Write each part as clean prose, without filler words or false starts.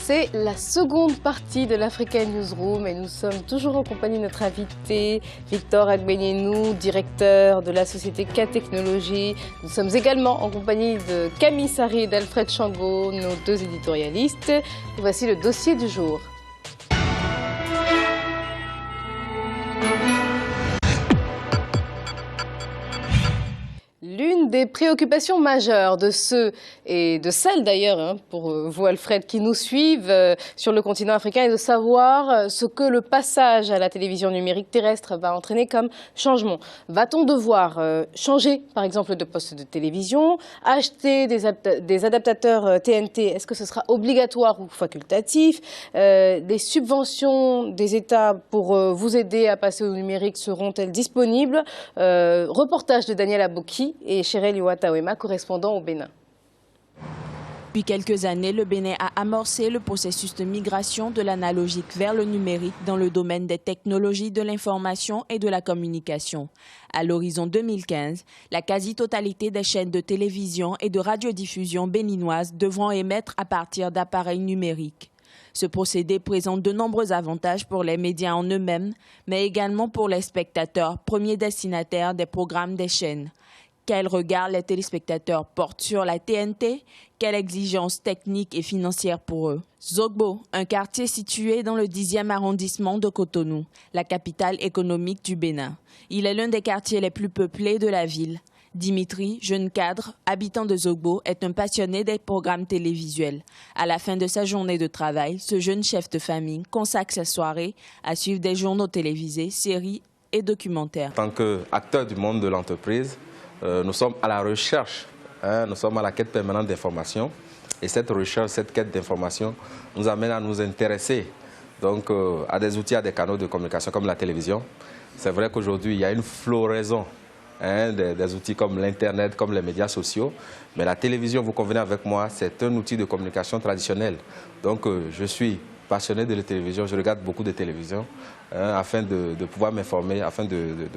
C'est la seconde partie de l'Africa Newsroom et nous sommes toujours en compagnie de notre invité Victor Agbenienou, directeur de la société K Technologies. Nous sommes également en compagnie de Camille Sarri et d'Alfred Chango, nos deux éditorialistes. Voici le dossier du jour. L'une des préoccupations majeures de ceux, et de celles d'ailleurs, pour vous Alfred, qui nous suivent sur le continent africain, est de savoir ce que le passage à la télévision numérique terrestre va entraîner comme changement. Va-t-on devoir changer par exemple de poste de télévision, acheter des adaptateurs TNT, est-ce que ce sera obligatoire ou facultatif? Des subventions des États pour vous aider à passer au numérique seront-elles disponibles? Reportage de Daniel Aboki et Chérel Iwatawema, correspondant au Bénin. Depuis quelques années, le Bénin a amorcé le processus de migration de l'analogique vers le numérique dans le domaine des technologies de l'information et de la communication. À l'horizon 2015, la quasi-totalité des chaînes de télévision et de radiodiffusion béninoises devront émettre à partir d'appareils numériques. Ce procédé présente de nombreux avantages pour les médias en eux-mêmes, mais également pour les spectateurs, premiers destinataires des programmes des chaînes. Quel regard les téléspectateurs portent sur la TNT? Quelles exigences techniques et financières pour eux? Zogbo, un quartier situé dans le 10e arrondissement de Cotonou, la capitale économique du Bénin. Il est l'un des quartiers les plus peuplés de la ville. Dimitri, jeune cadre, habitant de Zogbo, est un passionné des programmes télévisuels. À la fin de sa journée de travail, ce jeune chef de famille consacre sa soirée à suivre des journaux télévisés, séries et documentaires. En tant qu'acteur du monde de l'entreprise, nous sommes à la recherche, nous sommes à la quête permanente d'information. Et cette recherche, cette quête d'information nous amène à nous intéresser donc, à des outils, à des canaux de communication comme la télévision. C'est vrai qu'aujourd'hui, il y a une floraison des outils comme l'Internet, comme les médias sociaux. Mais la télévision, vous convenez avec moi, c'est un outil de communication traditionnel. Donc je suis passionné de la télévision, je regarde beaucoup de télévision afin de pouvoir m'informer, afin de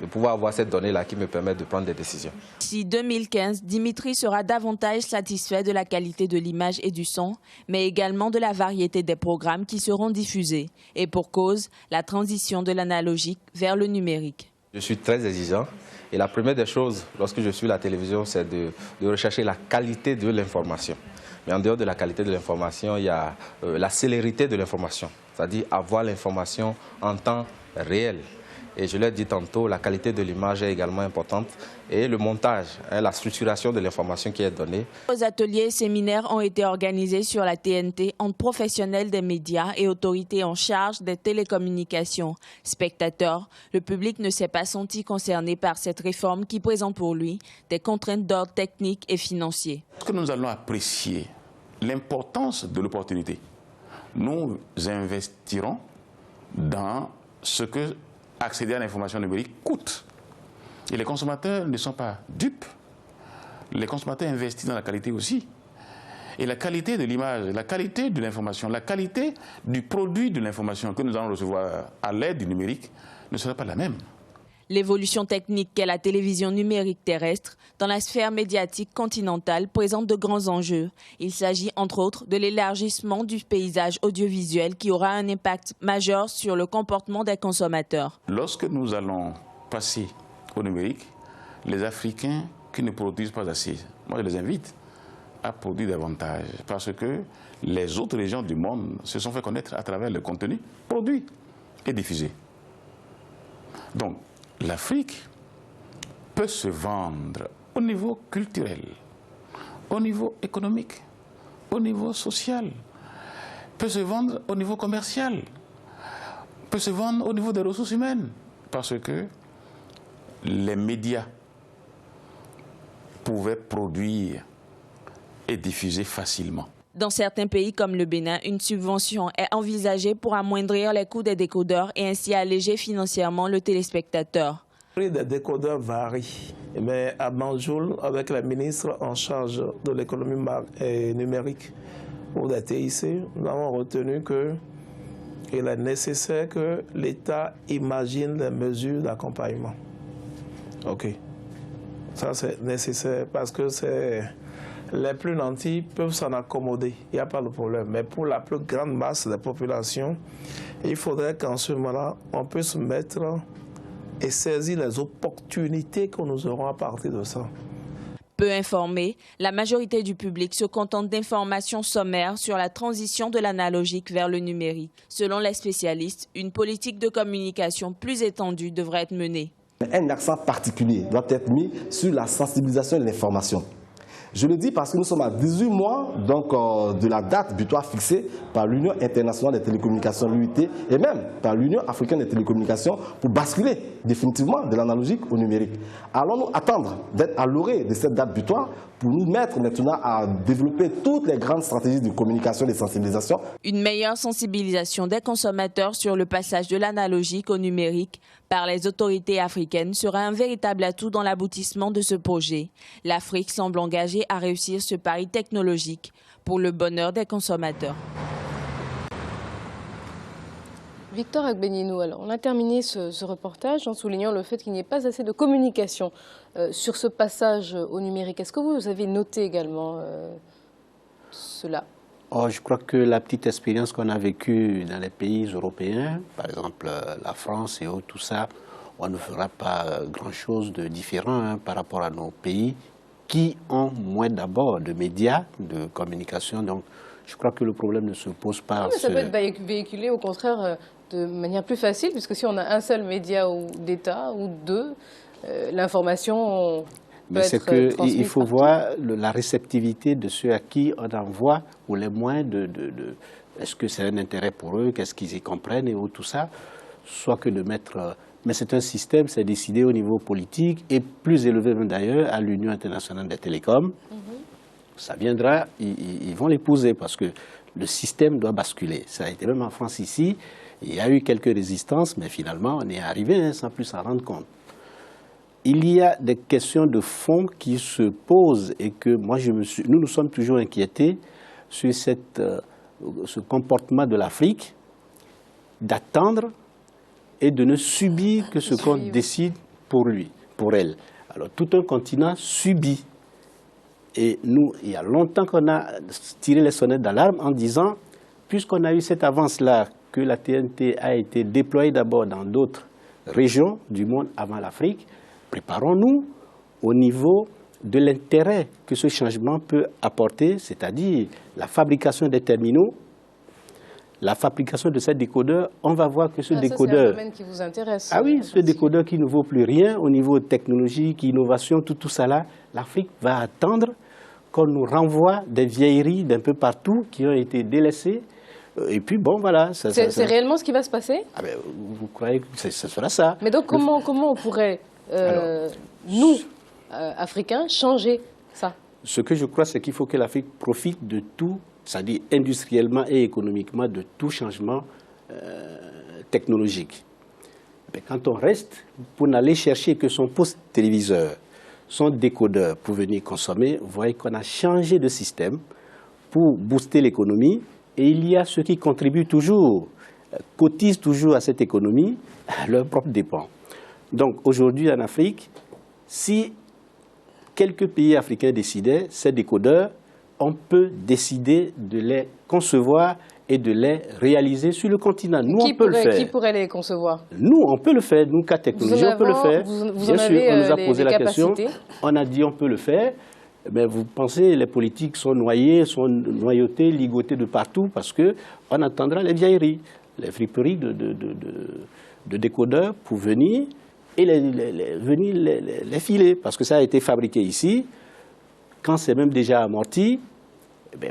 pouvoir avoir cette donnée-là qui me permet de prendre des décisions. D'ici 2015, Dimitri sera davantage satisfait de la qualité de l'image et du son, mais également de la variété des programmes qui seront diffusés. Et pour cause, la transition de l'analogique vers le numérique. Je suis très exigeant et la première des choses, lorsque je suis à la télévision, c'est de rechercher la qualité de l'information. Mais en dehors de la qualité de l'information, il y a la célérité de l'information, c'est-à-dire avoir l'information en temps réel. Et je l'ai dit tantôt, la qualité de l'image est également importante et le montage, la structuration de l'information qui est donnée. Les ateliers et séminaires ont été organisés sur la TNT entre professionnels des médias et autorités en charge des télécommunications. Spectateurs, le public ne s'est pas senti concerné par cette réforme qui présente pour lui des contraintes d'ordre technique et financier. Est-ce que nous allons apprécier l'importance de l'opportunité? Nous investirons dans ce que accéder à l'information numérique coûte. Et les consommateurs ne sont pas dupes. Les consommateurs investissent dans la qualité aussi. Et la qualité de l'image, la qualité de l'information, la qualité du produit de l'information que nous allons recevoir à l'aide du numérique ne sera pas la même. L'évolution technique qu'est la télévision numérique terrestre dans la sphère médiatique continentale présente de grands enjeux. Il s'agit entre autres de l'élargissement du paysage audiovisuel qui aura un impact majeur sur le comportement des consommateurs. Lorsque nous allons passer au numérique, les Africains qui ne produisent pas assez, moi je les invite à produire davantage parce que les autres régions du monde se sont fait connaître à travers le contenu produit et diffusé. Donc, l'Afrique peut se vendre au niveau culturel, au niveau économique, au niveau social, peut se vendre au niveau commercial, peut se vendre au niveau des ressources humaines, parce que les médias pouvaient produire et diffuser facilement. Dans certains pays comme le Bénin, une subvention est envisagée pour amoindrir les coûts des décodeurs et ainsi alléger financièrement le téléspectateur. Le prix des décodeurs varie, mais à Banjul, avec la ministre en charge de l'économie numérique ou des TIC, nous avons retenu qu'il est nécessaire que l'État imagine des mesures d'accompagnement. OK. Ça, c'est nécessaire parce que c'est Les plus nantis peuvent s'en accommoder, il n'y a pas de problème. Mais pour la plus grande masse des populations, il faudrait qu'en ce moment-là, on puisse mettre et saisir les opportunités que nous aurons à partir de ça. Peu informée, la majorité du public se contente d'informations sommaires sur la transition de l'analogique vers le numérique. Selon les spécialistes, une politique de communication plus étendue devrait être menée. Un accent particulier doit être mis sur la sensibilisation de l'information. Je le dis parce que nous sommes à 18 mois donc, de la date butoir fixée par l'Union internationale des télécommunications, l'UIT, et même par l'Union africaine des télécommunications pour basculer définitivement de l'analogique au numérique. Allons-nous attendre d'être à l'orée de cette date butoir pour nous mettre maintenant à développer toutes les grandes stratégies de communication et de sensibilisation? Une meilleure sensibilisation des consommateurs sur le passage de l'analogique au numérique par les autorités africaines sera un véritable atout dans l'aboutissement de ce projet. L'Afrique semble engagée à réussir ce pari technologique pour le bonheur des consommateurs. Victor Agbenienou, alors on a terminé ce reportage en soulignant le fait qu'il n'y ait pas assez de communication sur ce passage au numérique. Est-ce que vous avez noté également cela? Je crois que la petite expérience qu'on a vécue dans les pays européens, par exemple la France et autres, tout ça, on ne fera pas grand-chose de différent par rapport à nos pays qui ont moins d'abord de médias, de communication. Donc je crois que le problème ne se pose pas. Mais ça peut être véhiculé au contraire de manière plus facile, puisque si on a un seul média d'État ou deux, l'information... Mais c'est qu'il faut voir la réceptivité de ceux à qui on envoie, ou les moins est-ce que c'est un intérêt pour eux, qu'est-ce qu'ils y comprennent et tout ça, soit que de mettre... Mais c'est un système, c'est décidé au niveau politique et plus élevé même d'ailleurs à l'Union internationale des télécoms. Ça viendra, ils vont l'épouser parce que le système doit basculer. Ça a été même en France ici, il y a eu quelques résistances, mais finalement on est arrivé sans plus s'en rendre compte. Il y a des questions de fond qui se posent et que moi nous nous sommes toujours inquiétés sur ce comportement de l'Afrique d'attendre et de ne subir que ce qu'on décide pour lui, pour elle. Alors tout un continent subit. Et nous, il y a longtemps qu'on a tiré les sonnettes d'alarme en disant, puisqu'on a eu cette avance-là, que la TNT a été déployée d'abord dans d'autres régions du monde avant l'Afrique, préparons-nous au niveau de l'intérêt que ce changement peut apporter, c'est-à-dire la fabrication des terminaux, la fabrication de ces décodeurs. On va voir que ce décodeur... C'est un domaine qui vous intéresse. Ah oui, ce décodeur qui ne vaut plus rien au niveau technologique, innovation, tout ça là, l'Afrique va attendre qu'on nous renvoie des vieilleries d'un peu partout qui ont été délaissées. Et puis bon, voilà. C'est réellement ce qui va se passer? Vous croyez que ce sera ça? Mais donc comment on pourrait... nous, Africains, changer ça? Ce que je crois, c'est qu'il faut que l'Afrique profite de tout, c'est-à-dire industriellement et économiquement, de tout changement technologique. Mais quand on reste pour n'aller chercher que son poste téléviseur, son décodeur pour venir consommer, vous voyez qu'on a changé de système pour booster l'économie. Et il y a ceux qui contribuent toujours, cotisent toujours à cette économie à leurs propres dépens. Donc aujourd'hui en Afrique, si quelques pays africains décidaient, ces décodeurs, on peut décider de les concevoir et de les réaliser sur le continent. Nous, on peut le faire. Qui pourrait les concevoir? Nous, on peut le faire. Nous, cas technologie, on peut le faire. Bien sûr, on nous a posé la question. On a dit on peut le faire. Mais vous pensez, les politiques sont noyés, sont noyautés, ligotés de partout parce qu'on attendra les vieilleries, les friperies de décodeurs pour venir et venir les filer. Parce que ça a été fabriqué ici. Quand c'est même déjà amorti,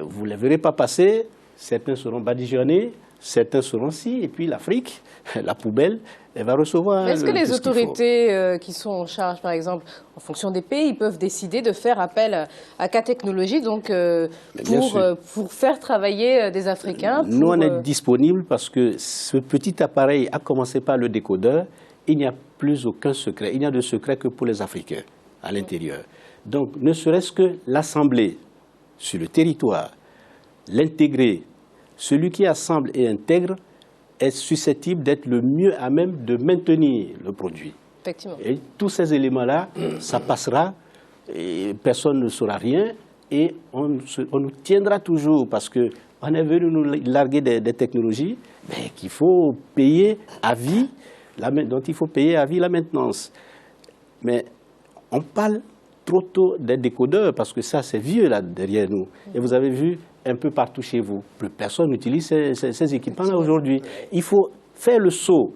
vous ne les verrez pas passer. Certains seront badigeonnés, certains seront ci. Et puis l'Afrique, la poubelle, elle va recevoir. Est-ce que les autorités qui sont en charge, par exemple, en fonction des pays, ils peuvent décider de faire appel à K Technologies donc, pour faire travailler des Africains Nous, on est disponibles parce que ce petit appareil, à commencer par le décodeur, il n'y a plus aucun secret. Il n'y a de secret que pour les Africains à l'intérieur. Donc, ne serait-ce que l'assembler sur le territoire, l'intégrer, celui qui assemble et intègre, est susceptible d'être le mieux à même de maintenir le produit. Effectivement. Et tous ces éléments-là, ça passera, et personne ne saura rien, et on nous tiendra toujours parce qu'on est venu nous larguer des technologies qu'il faut payer à vie, dont il faut payer à vie la maintenance. Mais on parle trop tôt des décodeurs parce que ça c'est vieux là derrière nous. Et vous avez vu un peu partout chez vous, plus personne n'utilise ces équipements-là aujourd'hui. Il faut faire le saut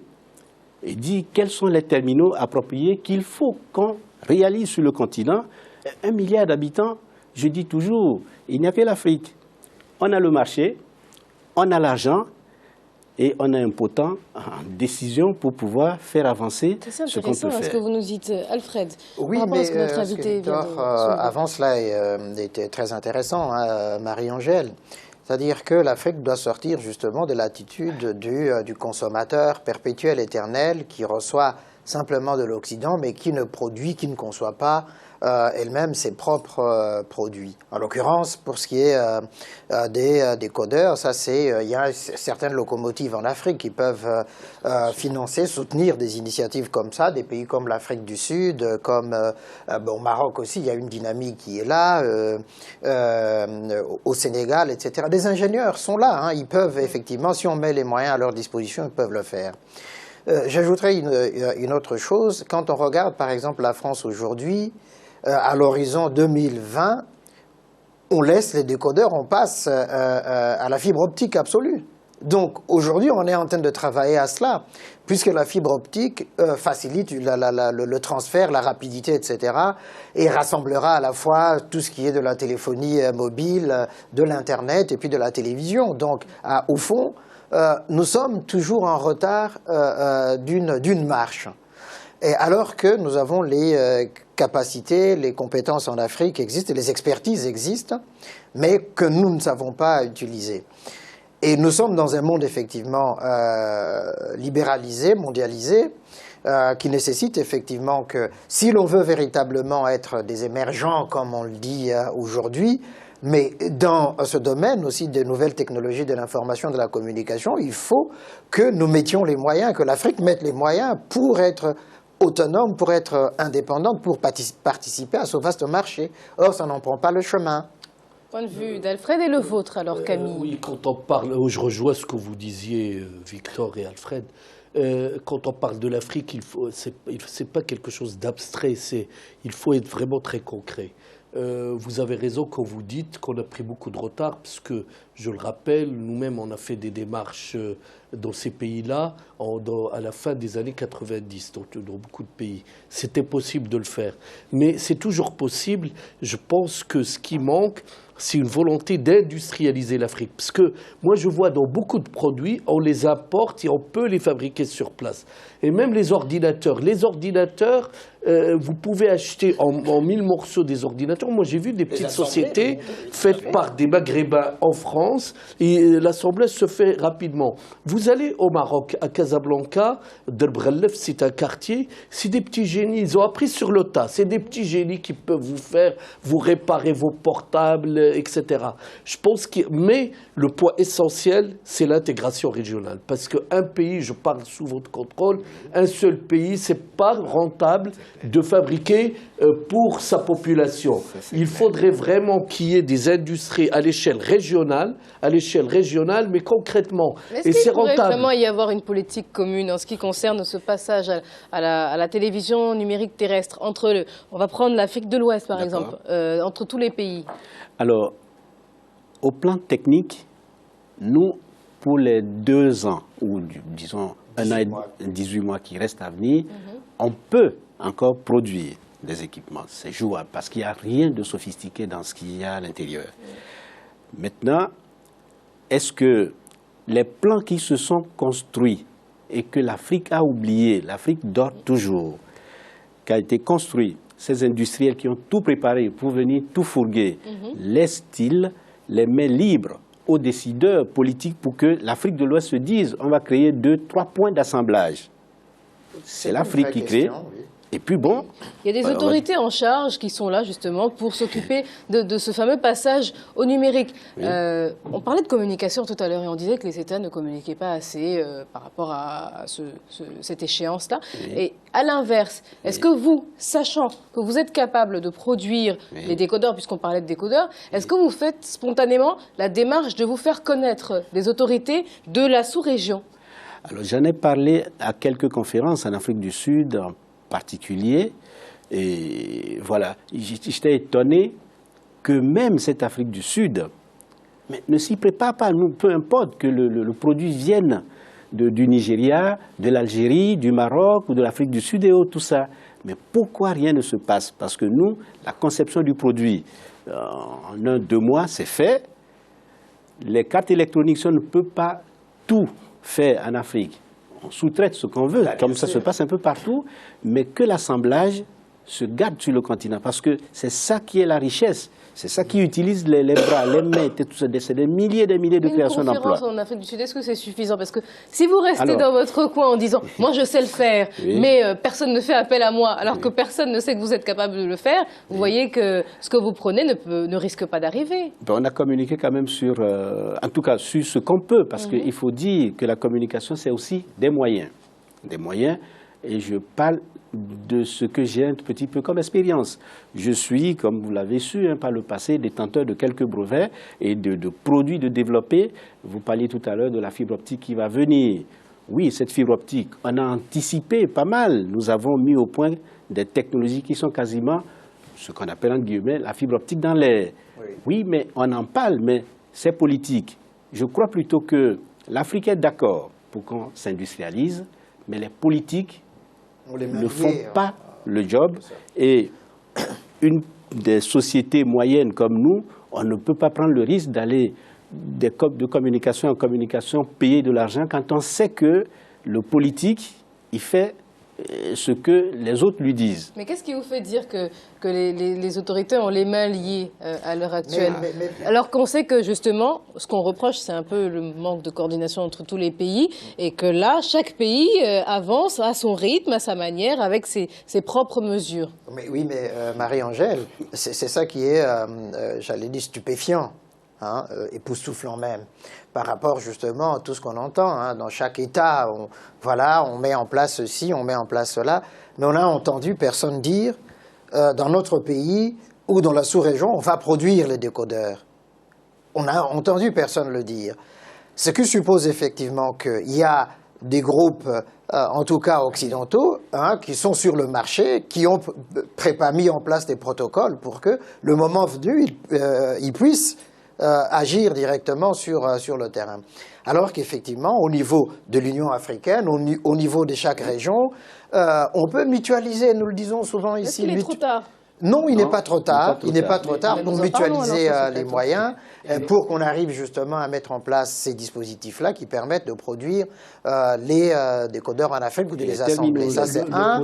et dire quels sont les terminaux appropriés qu'il faut qu'on réalise sur le continent. 1 milliard d'habitants, je dis toujours, il n'y a que l'Afrique. On a le marché, on a l'argent et on a un potent en décision pour pouvoir faire avancer ce qu'on peut faire. Ce que vous nous dites, Alfred. Oui, mais ce que Victor avant cela était très intéressant, hein, Marie-Angèle. C'est-à-dire que l'Afrique doit sortir justement de l'attitude du consommateur perpétuel, éternel, qui reçoit simplement de l'Occident, mais qui ne produit, qui ne conçoit pas elle-même ses propres produits. En l'occurrence, pour ce qui est des codeurs, ça il y a certaines locomotives en Afrique qui peuvent financer, soutenir des initiatives comme ça, des pays comme l'Afrique du Sud, comme au Maroc aussi, il y a une dynamique qui est là, au Sénégal, etc. Des ingénieurs sont là, hein, ils peuvent effectivement, si on met les moyens à leur disposition, ils peuvent le faire. J'ajouterai une autre chose, quand on regarde par exemple la France aujourd'hui, à l'horizon 2020, on laisse les décodeurs, on passe à la fibre optique absolue. Donc aujourd'hui, on est en train de travailler à cela, puisque la fibre optique facilite le transfert, la rapidité, etc. et rassemblera à la fois tout ce qui est de la téléphonie mobile, de l'Internet et puis de la télévision. Donc au fond, nous sommes toujours en retard d'une marche. Et alors que nous avons les capacités, les compétences en Afrique existent, et les expertises existent, mais que nous ne savons pas utiliser. Et nous sommes dans un monde effectivement libéralisé, mondialisé, qui nécessite effectivement que si l'on veut véritablement être des émergents, comme on le dit aujourd'hui, mais dans ce domaine aussi des nouvelles technologies de l'information et de la communication, il faut que nous mettions les moyens, que l'Afrique mette les moyens pour être autonome, pour être indépendante, pour participer à ce vaste marché. Or, ça n'en prend pas le chemin. Point de vue d'Alfred et le vôtre, alors, Camille. Oui, quand on parle, je rejoins ce que vous disiez, Victor et Alfred. Quand on parle de l'Afrique, c'est pas quelque chose d'abstrait, il faut être vraiment très concret. Vous avez raison quand vous dites qu'on a pris beaucoup de retard, parce que, je le rappelle, nous-mêmes, on a fait des démarches dans ces pays-là à la fin des années 90, dans beaucoup de pays. C'était possible de le faire. Mais c'est toujours possible. Je pense que ce qui manque, c'est une volonté d'industrialiser l'Afrique. Parce que moi, je vois dans beaucoup de produits, on les importe et on peut les fabriquer sur place. Et même les ordinateurs. Vous pouvez acheter en 1000 morceaux des ordinateurs. Moi, j'ai vu des petites sociétés faites par des Maghrébins en France et l'assemblage se fait rapidement. Vous allez au Maroc, à Casablanca, Derbrellef, c'est un quartier, c'est des petits génies. Ils ont appris sur le tas. C'est des petits génies qui peuvent vous réparer vos portables, etc. Je pense mais le point essentiel, c'est l'intégration régionale. Parce qu'un pays, je parle sous votre contrôle, un seul pays, c'est pas rentable de fabriquer pour sa population. Il faudrait vraiment qu'il y ait des industries à l'échelle régionale, mais concrètement. Est-ce qu'il pourrait vraiment y avoir une politique commune en ce qui concerne ce passage à la télévision numérique terrestre on va prendre l'Afrique de l'Ouest par exemple, entre tous les pays? Alors, au plan technique, nous, pour les 2 ans, ou disons 1 an et 18 mois qui restent à venir, on peut encore produire des équipements. C'est jouable parce qu'il n'y a rien de sophistiqué dans ce qu'il y a à l'intérieur. Maintenant, est-ce que les plans qui se sont construits et que l'Afrique a oublié, l'Afrique dort toujours, qui a été construit, ces industriels qui ont tout préparé pour venir tout fourguer, laissent-ils les mains libres aux décideurs politiques pour que l'Afrique de l'Ouest se dise on va créer 2-3 points d'assemblage? C'est l'Afrique qui crée. Et puis bon... Il y a des autorités en charge qui sont là justement pour s'occuper de ce fameux passage au numérique. Oui. On parlait de communication tout à l'heure et on disait que les États ne communiquaient pas assez par rapport à cette échéance-là. Oui. Et à l'inverse, est-ce que vous, sachant que vous êtes capable de produire les décodeurs, puisqu'on parlait de décodeurs, est-ce que vous faites spontanément la démarche de vous faire connaître des autorités de la sous-région? Alors j'en ai parlé à quelques conférences en Afrique du Sud, en particulier, et voilà, j'étais étonné que même cette Afrique du Sud ne s'y prépare pas, peu importe que le produit vienne du Nigeria, de l'Algérie, du Maroc ou de l'Afrique du Sud et autres, tout ça. Mais pourquoi rien ne se passe? Parce que nous, la conception du produit, en 1-2 mois, c'est fait. Les cartes électroniques, on ne peut pas tout faire en Afrique. On sous-traite ce qu'on veut, comme ça se passe un peu partout, mais que l'assemblage se garde sur le continent, parce que c'est ça qui est la richesse. C'est ça qui utilise les bras, les mains, tout ça. C'est des milliers et des milliers de créations d'emplois. Une conférence en Afrique du Sud, est-ce que c'est suffisant? Parce que si vous restez dans votre coin en disant « moi je sais le faire, mais personne ne fait appel à moi », alors que personne ne sait que vous êtes capable de le faire, vous voyez que ce que vous prenez ne risque pas d'arriver. On a communiqué quand même sur, en tout cas sur ce qu'on peut, parce qu'il faut dire que la communication c'est aussi des moyens. Des moyens, et je parle de ce que j'ai un petit peu comme expérience. Je suis, comme vous l'avez su, par le passé, détenteur de quelques brevets et de produits de développer. Vous parliez tout à l'heure de la fibre optique qui va venir. Oui, cette fibre optique, on a anticipé pas mal. Nous avons mis au point des technologies qui sont quasiment, ce qu'on appelle en guillemets, la fibre optique dans l'air. Oui, mais on en parle, mais c'est politique. Je crois plutôt que l'Afrique est d'accord pour qu'on s'industrialise, mais les politiques ne font pas le job. Et une des sociétés moyennes comme nous, on ne peut pas prendre le risque d'aller de communication en communication payer de l'argent quand on sait que le politique, il fait ce que les autres lui disent. Mais qu'est-ce qui vous fait dire que les autorités ont les mains liées à l'heure actuelle? Alors qu'on sait que justement, ce qu'on reproche, c'est un peu le manque de coordination entre tous les pays et que là, chaque pays avance à son rythme, à sa manière, avec ses propres mesures. Mais, oui, mais Marie-Angèle, c'est ça qui est, j'allais dire, stupéfiant. Époustouflant même, par rapport justement à tout ce qu'on entend. Dans chaque État, on met en place ceci, on met en place cela, mais on n'a entendu personne dire, dans notre pays ou dans la sous-région, on va produire les décodeurs. On n'a entendu personne le dire. Ce qui suppose effectivement qu'il y a des groupes, en tout cas occidentaux, qui sont sur le marché, qui ont mis en place des protocoles pour que, le moment venu, ils puissent agir directement sur le terrain. Alors qu'effectivement, au niveau de l'Union africaine, au niveau de chaque région, on peut mutualiser, nous le disons souvent ici. Est-ce qu'il est trop tard? Non, il n'est pas trop tard. Il n'est pas trop tard pour mutualiser les moyens, pour qu'on arrive justement à mettre en place ces dispositifs-là qui permettent de produire les décodeurs en Afrique ou de les assembler. Ça, c'est un.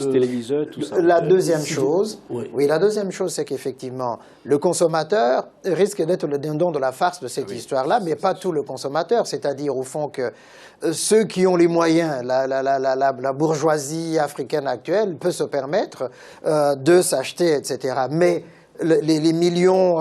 La deuxième chose, la deuxième chose, c'est qu'effectivement, le consommateur risque d'être le dindon de la farce de cette histoire-là, mais pas tout le consommateur. C'est-à-dire, au fond, que ceux qui ont les moyens, la bourgeoisie africaine actuelle peut se permettre de s'acheter, etc. Mais les millions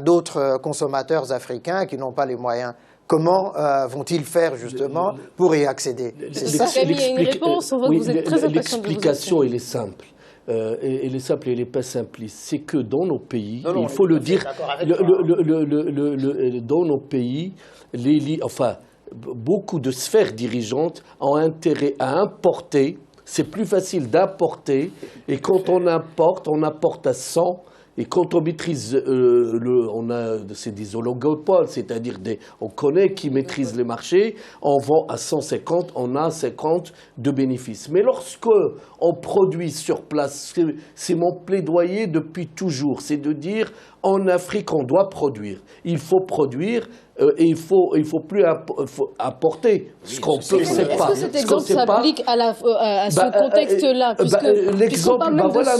d'autres consommateurs africains qui n'ont pas les moyens, comment vont-ils faire justement pour y accéder? C'est ça. Il y a une réponse, on voit que vous êtes très impatient de vous l'explication, elle est simple. Elle est simple et elle n'est pas simpliste. C'est que dans nos pays, il faut le dire, dans nos pays, beaucoup de sphères dirigeantes ont intérêt à importer. C'est plus facile d'importer. Et quand on apporte à 100. Et quand on maîtrise, c'est des oligopoles, c'est-à-dire on connaît qui maîtrise les marchés, on vend à 150, on a 50 de bénéfices. Mais lorsque on produit sur place, c'est mon plaidoyer depuis toujours, c'est de dire en Afrique on doit produire. Il faut produire Et il faut plus apporter ce qu'on peut. Est-ce que cet exemple s'applique à ce contexte-là? L'exemple, voilà,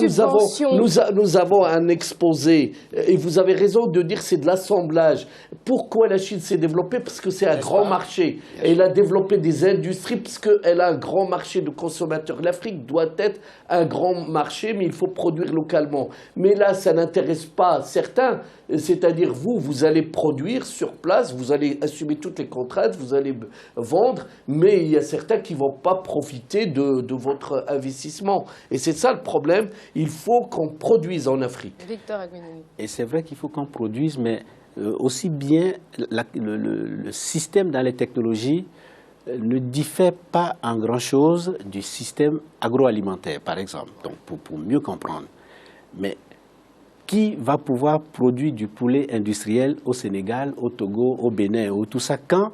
nous avons un exposé, et vous avez raison de dire que c'est de l'assemblage. Pourquoi la Chine s'est développée? Parce que c'est un grand marché. Elle a développé des industries parce qu'elle a un grand marché de consommateurs. L'Afrique doit être un grand marché, mais il faut produire localement. Mais là, ça n'intéresse pas certains. C'est-à-dire, vous allez produire sur place, vous allez assumer toutes les contraintes, vous allez vendre, mais il y a certains qui ne vont pas profiter de votre investissement. Et c'est ça le problème, il faut qu'on produise en Afrique. Victor Aguinoni. Et c'est vrai qu'il faut qu'on produise, mais aussi bien le système dans les technologies ne diffère pas en grand-chose du système agroalimentaire, par exemple, donc pour mieux comprendre. Mais qui va pouvoir produire du poulet industriel au Sénégal, au Togo, au Bénin, ou tout ça, quand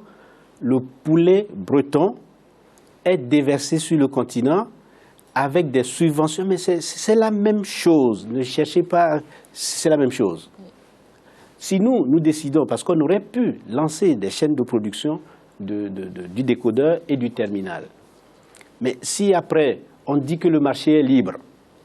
le poulet breton est déversé sur le continent avec des subventions? Mais c'est la même chose, ne cherchez pas, c'est la même chose. Si nous décidons, parce qu'on aurait pu lancer des chaînes de production du décodeur et du terminal, mais si après on dit que le marché est libre,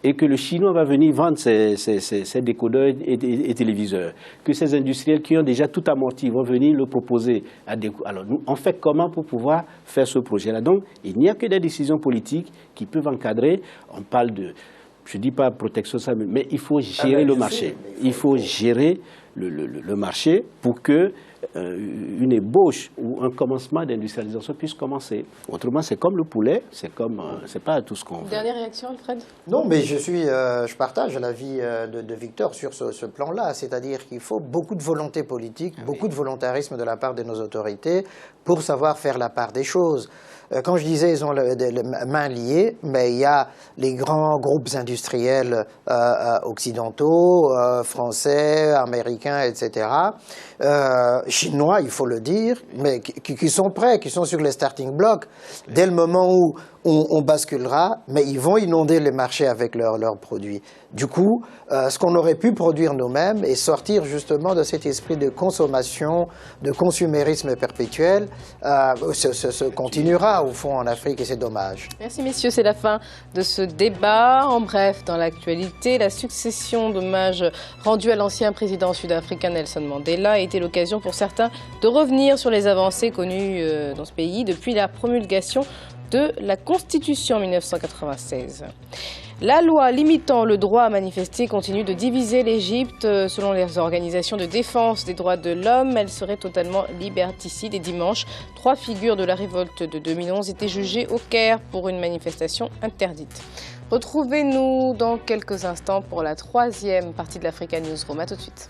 et que le Chinois va venir vendre ses décodeurs et téléviseurs, que ces industriels qui ont déjà tout amorti vont venir le proposer à des... Alors, nous, on fait comment pour pouvoir faire ce projet-là? Donc, il n'y a que des décisions politiques qui peuvent encadrer. On parle de... Je ne dis pas protection, mais il faut gérer le marché. Il faut gérer le marché pour que une ébauche ou un commencement d'industrialisation puisse commencer. Autrement, c'est comme le poulet, c'est pas tout ce qu'on veut. Dernière réaction, Alfred? Non, mais je partage l'avis de Victor sur ce plan-là, c'est-à-dire qu'il faut beaucoup de volonté politique, beaucoup de volontarisme de la part de nos autorités pour savoir faire la part des choses. Quand je disais ils ont les mains liées, mais il y a les grands groupes industriels occidentaux, français, américains, etc., chinois, il faut le dire, mais qui sont prêts, qui sont sur les starting blocks. Dès le moment où on basculera, mais ils vont inonder les marchés avec leurs produits. Du coup, ce qu'on aurait pu produire nous-mêmes et sortir justement de cet esprit de consommation, de consumérisme perpétuel, se continuera au fond en Afrique et c'est dommage. Merci messieurs, c'est la fin de ce débat. En bref, dans l'actualité, la succession d'hommages rendus à l'ancien président sud-africain Nelson Mandela a été l'occasion pour certains de revenir sur les avancées connues dans ce pays depuis la promulgation de la Constitution en 1996. La loi limitant le droit à manifester continue de diviser l'Égypte. Selon les organisations de défense des droits de l'homme, elle serait totalement liberticide. Et dimanche, 3 figures de la révolte de 2011 étaient jugées au Caire pour une manifestation interdite. Retrouvez-nous dans quelques instants pour la 3e partie de l'Africa Newsroom. À tout de suite.